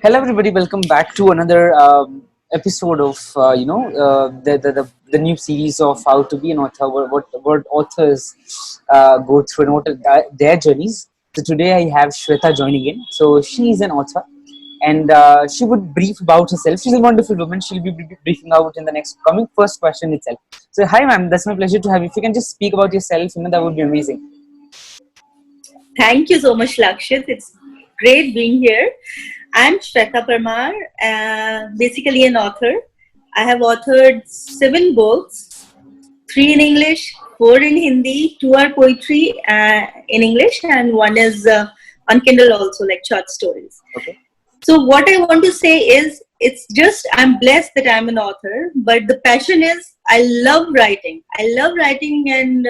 Hello, everybody. Welcome back to another episode of the new series of how to be an author. What authors go through and what are their journeys. So today I have Shweta joining in. So she is an author, and she would brief about herself. She's a wonderful woman. She'll be briefing out in the next coming first question itself. So hi, ma'am. That's my pleasure to have you. If you can just speak about yourself, that would be amazing. Thank you so much, Lakshit. It's great being here. I'm Shweta Parmar, basically an author. I have authored 7 books, 3 in English, 4 in Hindi, 2 are poetry in English, and one is on Kindle also, like short stories. Okay. So what I want to say is, it's just I'm blessed that I'm an author, but the passion is I love writing. I love writing and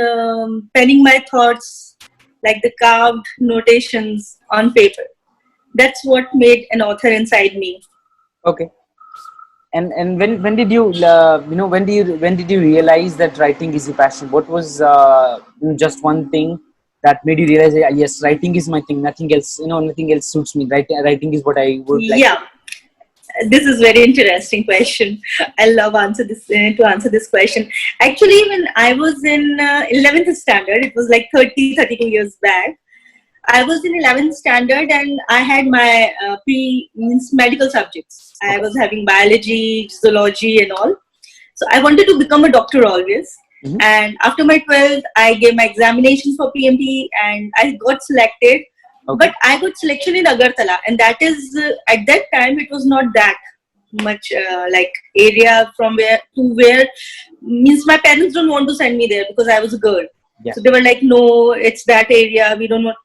penning my thoughts, like the carved notations on paper. That's what made an author inside me. Okay. And when did you when did you realize that writing is your passion? What was just one thing that made you realize, yes, writing is my thing, nothing else, nothing else suits me. Writing is what I would like to Yeah, this is very interesting question. I love answer this to answer this question. Actually, when I was in 11th standard, it was like 32 years back. I was in 11th standard and I had my means medical subjects. I Okay. was having biology, zoology, and all. So I wanted to become a doctor always. Mhm. And after my 12th, I gave my examinations for PMT and I got selected. Okay. But I got selection in Agartala, and that is at that time it was not that much like area from where means my parents don't want to send me there because I was a girl. Yeah. So they were like, no, it's that area, we don't want.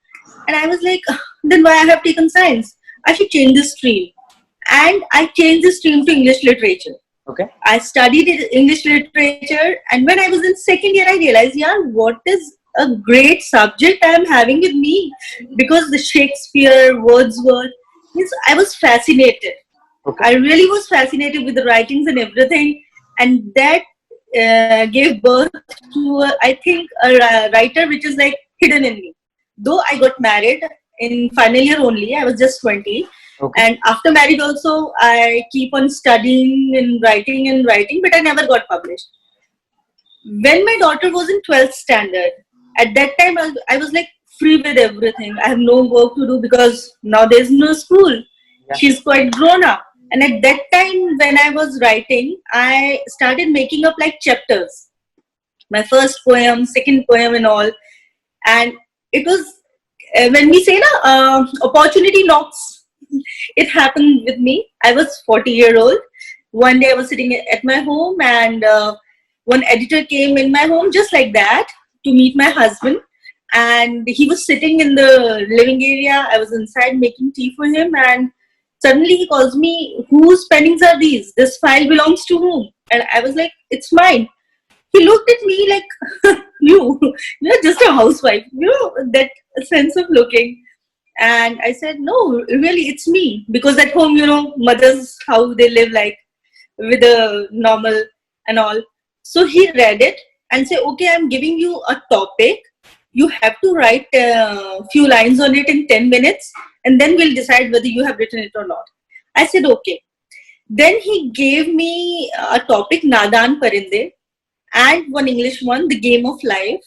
And I was like, then why I have taken science? I should change the stream. And I changed the stream to English literature. Okay. I studied English literature, and when I was in second year, I realized, yeah, what is a great subject I am having with me, because the Shakespeare, Wordsworth, means I was fascinated. Okay. I really was fascinated with the writings and everything, and that gave birth to, I think, a writer which is like hidden in me. Though I got married in final year only, I was just 20. Okay. And after marriage also, I keep on studying and writing, but I never got published. When my daughter was in 12th standard, at that time I was like free with everything. I have no work to do because now there's no school. Yeah. She's quite grown up. And at that time when I was writing, I started making up like chapters. My first poem, second poem and all. And it was, when we say opportunity knocks, it happened with me. I was 40-year-old. One day I was sitting at my home and one editor came in my home just like that to meet my husband. And he was sitting in the living area. I was inside making tea for him, and suddenly he calls me, whose pennings are these? This file belongs to whom? And I was like, it's mine. He looked at me like, you're just a housewife, that sense of looking. And I said, no, really, it's me. Because at home, mothers, how they live like with a normal and all. So he read it and said, okay, I'm giving you a topic. You have to write a few lines on it in 10 minutes, and then we'll decide whether you have written it or not. I said, okay. Then he gave me a topic, Nadan Parinde, and one English one, The Game of Life.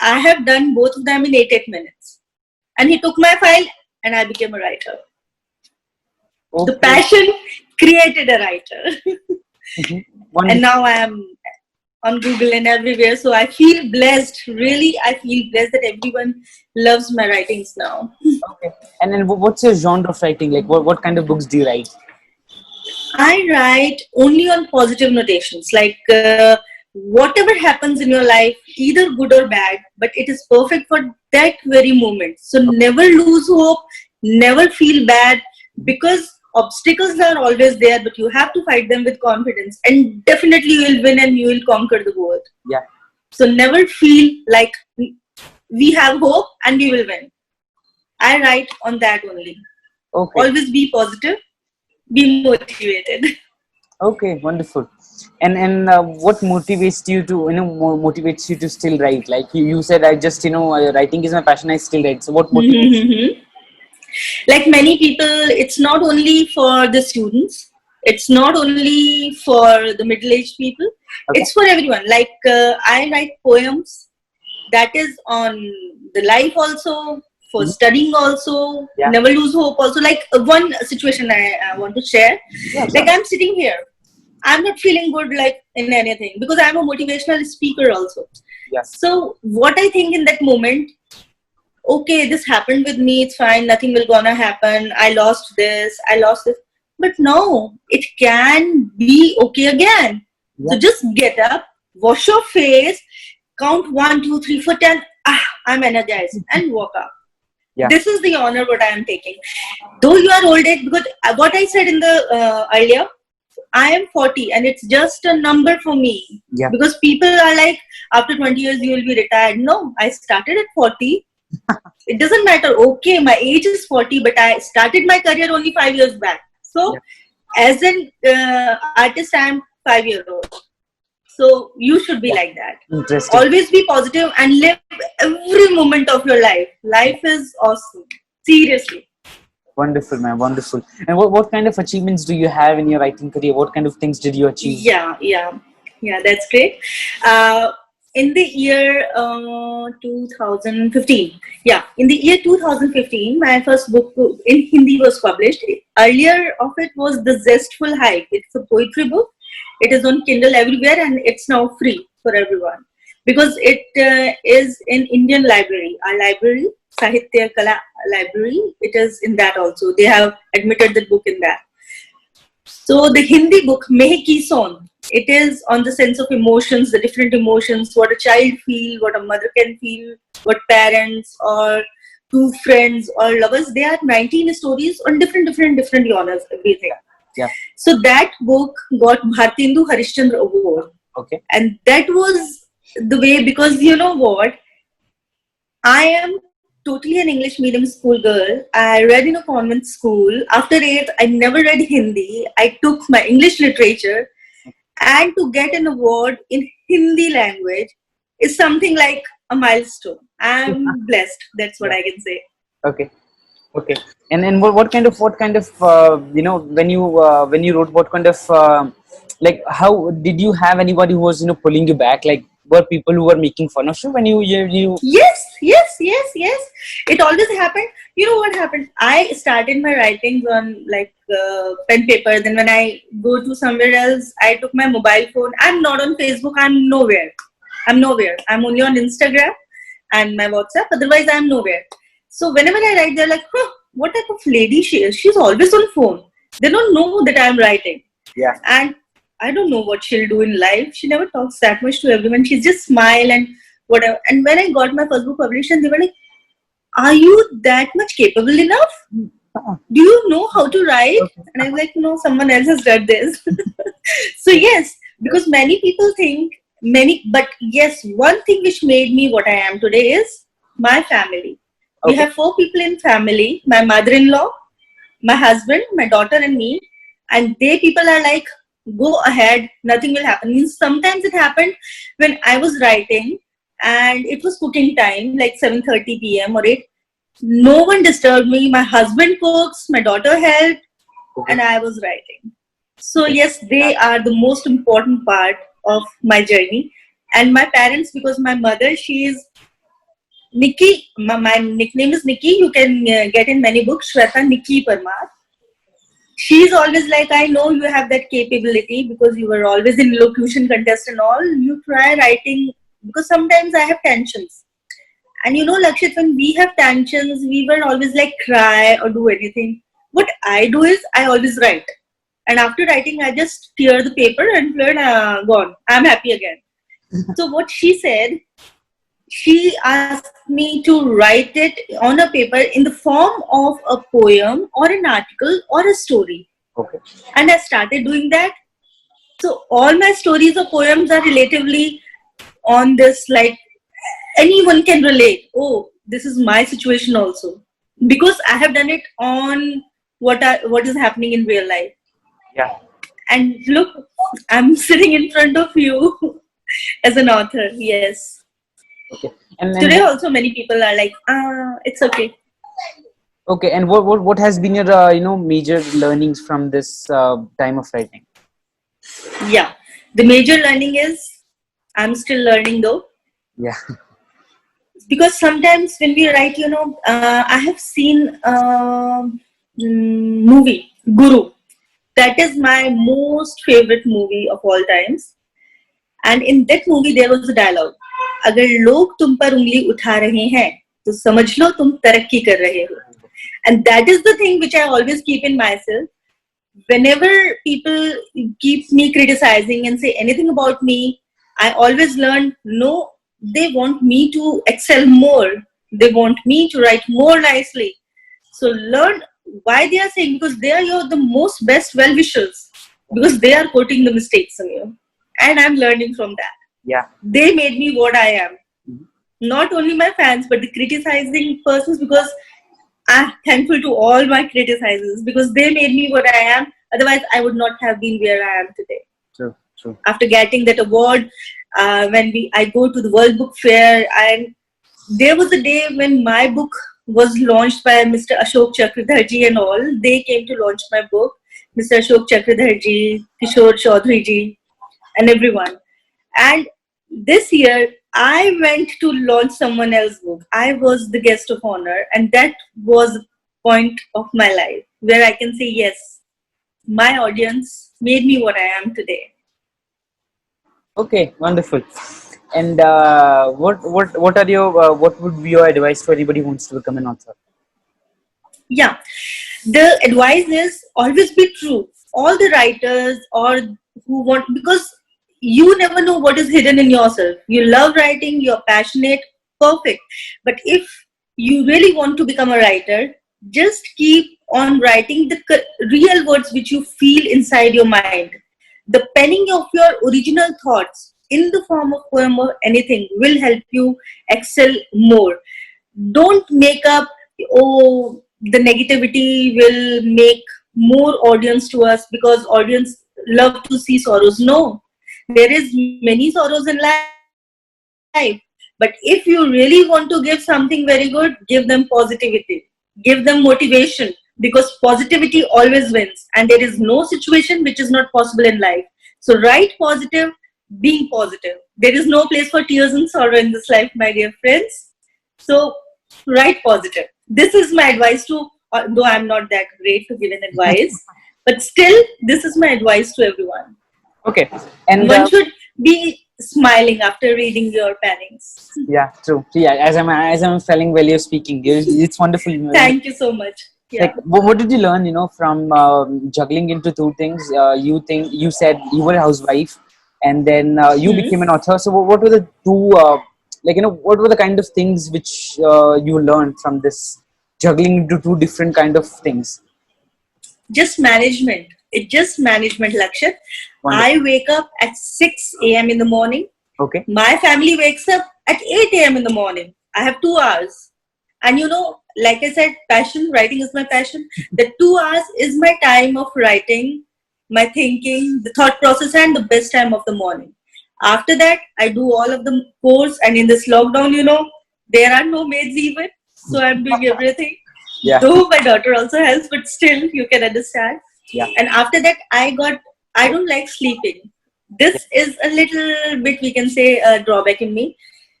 I have done both of them in 8 minutes. And he took my file and I became a writer. Okay. The passion created a writer. Mhm. And Wonderful. now I am on Google and everywhere. So I feel blessed. Really, I feel blessed that everyone loves my writings now. Okay. And then what's your genre of writing? Like what kind of books do you write? I write only on positive notations, like whatever happens in your life, either good or bad, but it is perfect for that very moment. So never lose hope, never feel bad, because obstacles are always there, but you have to fight them with confidence, and definitely you will win and you will conquer the world. Yeah. So never feel like we have hope and we will win. I write on that only. Okay. Always be positive, be motivated. Okay. Wonderful. And what motivates you to motivates you to still write? Like you said, I just writing is my passion. I still write. So what motivates? Like many people, it's not only for the students, it's not only for the middle-aged people, Okay. it's for everyone. Like I write poems that is on the life also, for Mhm. studying also, Yeah. never lose hope also. Like one situation I want to share. Yeah, Like sure. I'm sitting here, I'm not feeling good like in anything because I'm a motivational speaker also. Yes. So what I think in that moment, okay, this happened with me, it's fine, nothing will gonna happen, I lost this, I lost this. But no, it can be okay again. Yeah. So just get up, wash your face, count 1, 2, 3, 4, 10. I'm energized, and walk up. Yeah. This is the honor what I am taking. Though you are old age, because what I said in the earlier, I am 40 and it's just a number for me. Yeah. Because people are like, after 20 years you will be retired. No, I started at 40. It doesn't matter. Okay, my age is 40, but I started my career only 5 years back. So, Yeah. as an artist, I'm 5 year old. So you should be Yeah. like that. Interesting. Always be positive and live every moment of your life. Life is awesome. Seriously. Wonderful, man. Wonderful. And what kind of achievements do you have in your writing career? What kind of things did you achieve? Yeah, that's great. In the year 2015, in the year 2015, my first book in Hindi was published. Earlier of it was The Zestful Hype. It's a poetry book. It is on Kindle everywhere and it's now free for everyone because it is in Indian library. Our library, Sahitya Kala library, it is in that also. They have admitted the book in that. So the Hindi book, Meh Ki Son, it is on the sense of emotions, the different emotions, what a child feel, what a mother can feel, what parents or two friends or lovers. They are 19 stories on different genres, everything. Yeah. So that book got Bhartindu Harishchandra Award. Okay. And that was the way, because you know what? I am totally an English medium school girl. I read in a convent school. After 8th, I never read Hindi. I took my English literature, and to get an award in Hindi language is something like a milestone. I'm blessed. That's what Yeah. I can say. Okay. Okay. And what kind of when you wrote, what kind of like, how did you have anybody who was pulling you back? Like, were people who were making fun of you when you Yes. It always happened. You know what happened? I started my writings on like pen paper. Then when I go to somewhere else, I took my mobile phone. I'm not on Facebook. I'm nowhere. I'm only on Instagram and my WhatsApp. Otherwise, I'm nowhere. So whenever I write, they're like, huh, what type of lady she is? She's always on phone. They don't know that I'm writing. Yeah. And I don't know what she'll do in life. She never talks that much to everyone. She just smile and whatever. And when I got my first book published, and they were like, "Are you that much capable enough? Do you know how to write?" Okay. And I'm like, "No, someone else has done this." So yes, because many people think but yes, one thing which made me what I am today is my family. We Okay. have 4 people in family: my mother-in-law, my husband, my daughter, and me. And they people are like, go ahead, nothing will happen. Means sometimes it happened when I was writing and it was cooking time, like 7:30 p.m. or 8. No one disturbed me. My husband cooks, my daughter helped, Okay. and I was writing. So Okay. yes, they are the most important part of my journey. And my parents, because my mother, she is Nikki. My nickname is Nikki. You can get in many books. Shweta Nikki Parmar. She's always like, I know you have that capability because you were always in locution contest and all. You try writing, because sometimes I have tensions. And you know, Lakshit, when we have tensions, we were always like cry or do anything. What I do is I always write. And after writing, I just tear the paper and gone. I'm happy again. So what she said, she asked me to write it on a paper in the form of a poem or an article or a story. Okay. And I started doing that. So all my stories or poems are relatively on this, like anyone can relate. Oh, this is my situation also, because I have done it on what is happening in real life. Yeah. And look, I'm sitting in front of you as an author. Yes. Okay. And Today also many people are like, it's okay. Okay, and what has been your major learnings from this time of writing? Yeah, the major learning is I'm still learning though, Yeah. because sometimes when we write, I have seen movie Guru. That is my most favorite movie of all times. And in that movie there was a dialogue, अगर लोग तुम पर उंगली उठा रहे हैं तो समझ लो तुम तरक्की कर रहे हो. And that is the thing which I always keep in myself. Whenever people keep me criticizing and say anything about me, I always learn, no, they want me to excel more. They want me to write more nicely. So learn why they are saying, because they are the most best well wishers, because they are quoting the mistakes on you. And I'm learning from that. Yeah. They made me what I am. Not only my fans, but the criticizing persons, because I'm thankful to all my criticizers because they made me what I am. Otherwise, I would not have been where I am today. True. True. After getting that award, I go to the World Book Fair, and there was a day when my book was launched by Mr. Ashok Chakradharji and all. They came to launch my book, Mr. Ashok Chakradharji, Kishore Chaudhary ji, and everyone. And this year, I went to launch someone else's book. I was the guest of honor, and that was a point of my life where I can say, yes, my audience made me what I am today. Okay, wonderful. And what are your what would be your advice for anybody who wants to become an author? Yeah, the advice is always be true. All the writers or who want, because you never know what is hidden in yourself. You love writing, you're passionate, perfect. But if you really want to become a writer, just keep on writing the real words which you feel inside your mind. The penning of your original thoughts in the form of poem or anything will help you excel more. Don't make up, oh, the negativity will make more audience to us because audience love to see sorrows. No, there is many sorrows in life, but if you really want to give something very good, give them positivity, give them motivation, because positivity always wins, and there is no situation which is not possible in life. So write positive, being positive. There is no place for tears and sorrow in this life, my dear friends. So write positive. This is my advice to, though I'm not that great to give an advice, but still, this is my advice to everyone. Okay, and One should be smiling after reading your pennings. yeah, true. Yeah, as I'm feeling while you're speaking, it's wonderful. Thank you so much. Yeah. Like, what did you learn? From juggling into two things. You said you were a housewife, and then you became an author. So, what were the two? What were the kind of things which you learned from this juggling into two different kind of things? Just management. It's just management, Lakshit. Wonderful. I wake up at 6 a.m. in the morning. Okay. My family wakes up at 8 a.m. in the morning. I have 2 hours. And like I said, passion, writing is my passion. The 2 hours is my time of writing, my thinking, the thought process, and the best time of the morning. After that, I do all of the course. And in this lockdown, there are no maids even. So I'm doing everything. Yeah. Though my daughter also helps, but still, you can understand. Yeah. And after that, I don't like sleeping. This is a little bit, we can say, a drawback in me.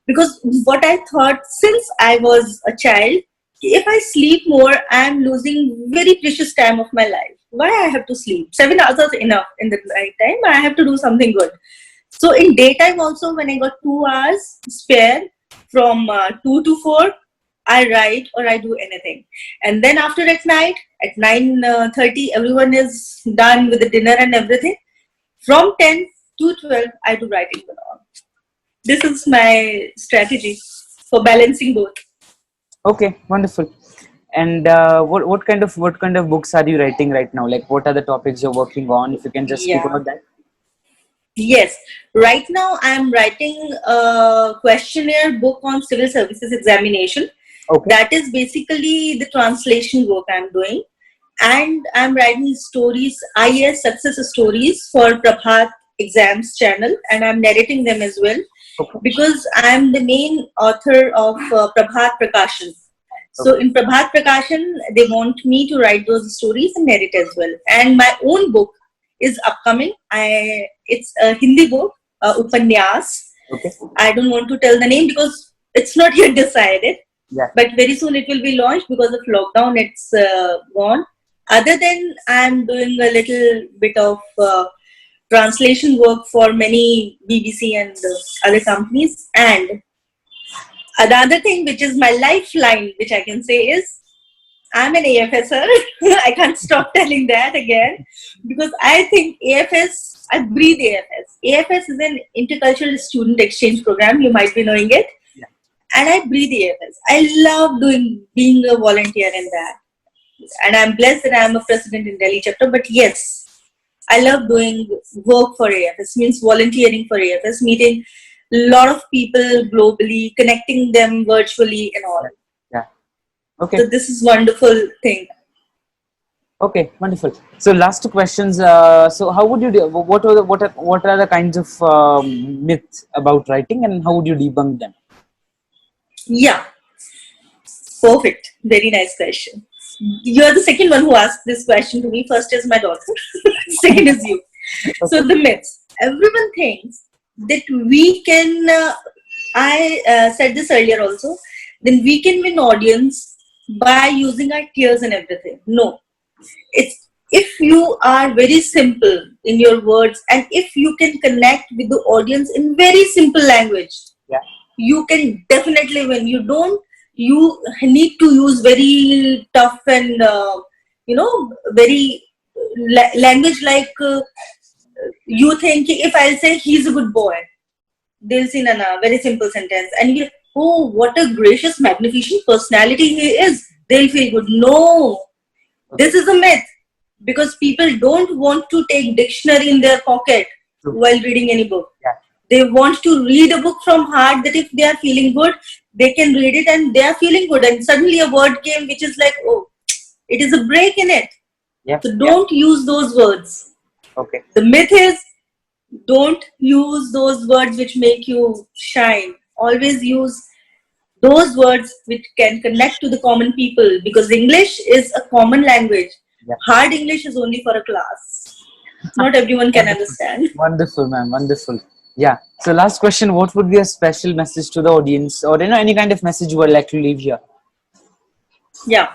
Because what I thought since I was a child, if I sleep more, I'm losing very precious time of my life. Why I have to sleep? 7 hours is enough in the night time. I have to do something good. So in daytime also, when I got 2 hours spare from 2 to 4, I write or I do anything. And then after at night, at 9:30, everyone is done with the dinner and everything. From 10 to 12, I do writing and all. This is my strategy for balancing both. Okay, wonderful. And what kind of books are you writing right now? Like, what are the topics you're working on? If you can just speak about that. Yes, right now I'm writing a questionnaire book on civil services examination. Okay. That is basically the translation work I'm doing. And I'm writing stories, IAS success stories for Prabhat Exams channel, and I'm narrating them as well. Okay. Because I'm the main author of Prabhat Prakashan. So in Prabhat Prakashan, they want me to write those stories and narrate as well. And my own book is upcoming. It's a Hindi book, Upanyas. Okay. I don't want to tell the name because it's not yet decided. Yeah. But very soon it will be launched because of lockdown. It's gone. Other than I'm doing a little bit of translation work for many BBC and other companies. And another thing which is my lifeline, which I can say is I'm an AFSer. I can't stop telling that again because I think AFS, I breathe AFS. AFS is an intercultural student exchange program. You might be knowing it. Yeah. And I breathe AFS. I love being a volunteer in that. And I'm blessed that I'm a president in Delhi chapter. But yes, I love doing work for AFS, means volunteering for AFS, meeting a lot of people globally, connecting them virtually and all. Yeah. Okay. So this is wonderful thing. Okay, wonderful. So last two questions. So how would you do? What are the kinds of myths about writing, and how would you debunk them? Yeah, perfect. Very nice question. You are the second one who asked this question to me. First is my daughter. Second is you. So the myths. Everyone thinks that we can. I said this earlier also. Then we can win audience by using our tears and everything. No, it's if you are very simple in your words and if you can connect with the audience in very simple language, Yeah. you can definitely win. You need to use very tough and very language like you think if I'll say he's a good boy, they'll see in a very simple sentence and you, oh, what a gracious magnificent personality he is, they'll feel good. No, this is a myth because people don't want to take dictionary in their pocket while reading any book. Yeah. They want to read a book from heart, that if they are feeling good, they can read it and they are feeling good. And suddenly a word came which is like, oh, it is a break in it. Yeah. So don't use those words. Okay. The myth is don't use those words which make you shine. Always use those words which can connect to the common people because English is a common language. Yeah. Hard English is only for a class. Not everyone can understand. Wonderful, ma'am. Wonderful. Yeah. So last question, what would be a special message to the audience or any kind of message you would like to leave here? Yeah.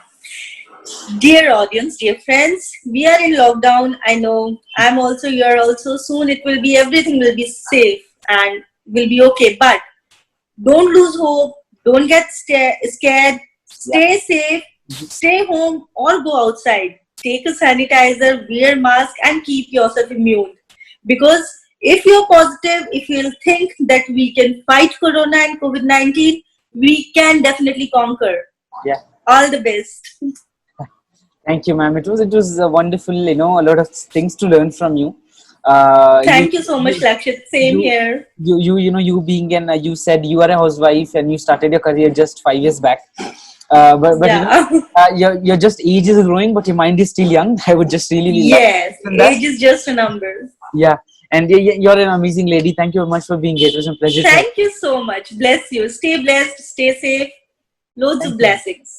Dear audience, dear friends, we are in lockdown. I know I'm also here also. Soon everything will be safe and will be okay. But don't lose hope. Don't get scared. Stay safe. Stay home or go outside. Take a sanitizer, wear mask and keep yourself immune. Because if you're positive, if you think that we can fight Corona and COVID-19, we can definitely conquer. Yeah. All the best. Thank you, ma'am. It was a wonderful, a lot of things to learn from you. Thank you so much, Lakshit. Same here. You being you said you are a housewife and you started your career just 5 years back. But Yeah. your just age is growing, but your mind is still young. I would just really Yes, love that. age is just a number. Yeah, and you're an amazing lady. Thank you very much for being here. It was a pleasure. Thank you so much. Bless you. Stay blessed. Stay safe. Loads of blessings.